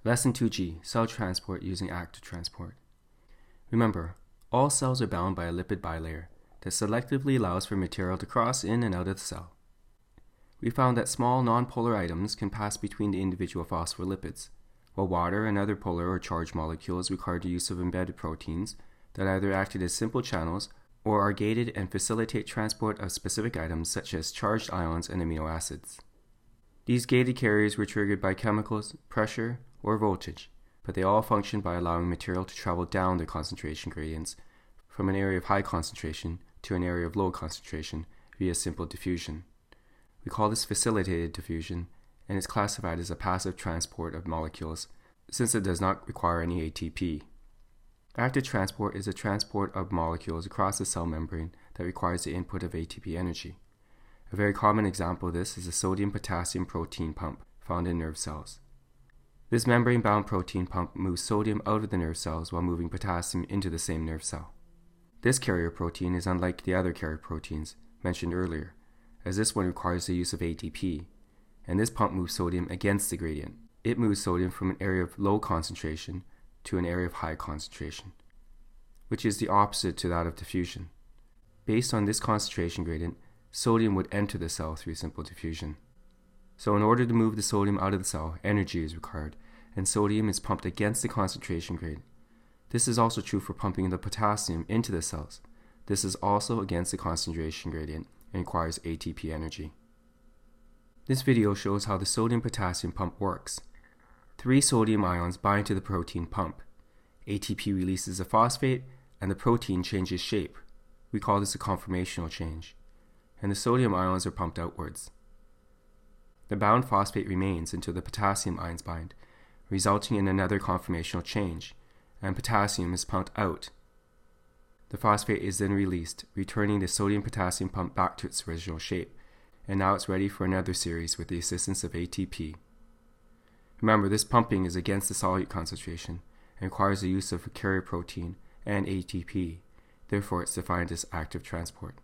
Lesson 2G, Cell Transport using Active Transport. Remember, all cells are bound by a lipid bilayer that selectively allows for material to cross in and out of the cell. We found that small nonpolar items can pass between the individual phospholipids, while water and other polar or charged molecules required the use of embedded proteins that either acted as simple channels or are gated and facilitate transport of specific items such as charged ions and amino acids. These gated carriers were triggered by chemicals, pressure, or voltage, but they all function by allowing material to travel down their concentration gradients from an area of high concentration to an area of low concentration via simple diffusion. We call this facilitated diffusion, and is classified as a passive transport of molecules since it does not require any ATP. Active transport is a transport of molecules across the cell membrane that requires the input of ATP energy. A very common example of this is the sodium-potassium protein pump found in nerve cells. This membrane-bound protein pump moves sodium out of the nerve cells while moving potassium into the same nerve cell. This carrier protein is unlike the other carrier proteins mentioned earlier, as this one requires the use of ATP, and this pump moves sodium against the gradient. It moves sodium from an area of low concentration to an area of high concentration, which is the opposite to that of diffusion. Based on this concentration gradient, sodium would enter the cell through simple diffusion. So in order to move the sodium out of the cell, energy is required, and sodium is pumped against the concentration gradient. This is also true for pumping the potassium into the cells. This is also against the concentration gradient and requires ATP energy. This video shows how the sodium-potassium pump works. 3 sodium ions bind to the protein pump. ATP releases a phosphate, and the protein changes shape. We call this a conformational change. And the sodium ions are pumped outwards. The bound phosphate remains until the potassium ions bind, resulting in another conformational change, and potassium is pumped out. The phosphate is then released, returning the sodium-potassium pump back to its original shape, and now it's ready for another series with the assistance of ATP. Remember, this pumping is against the solute concentration and requires the use of a carrier protein and ATP, therefore it's defined as active transport.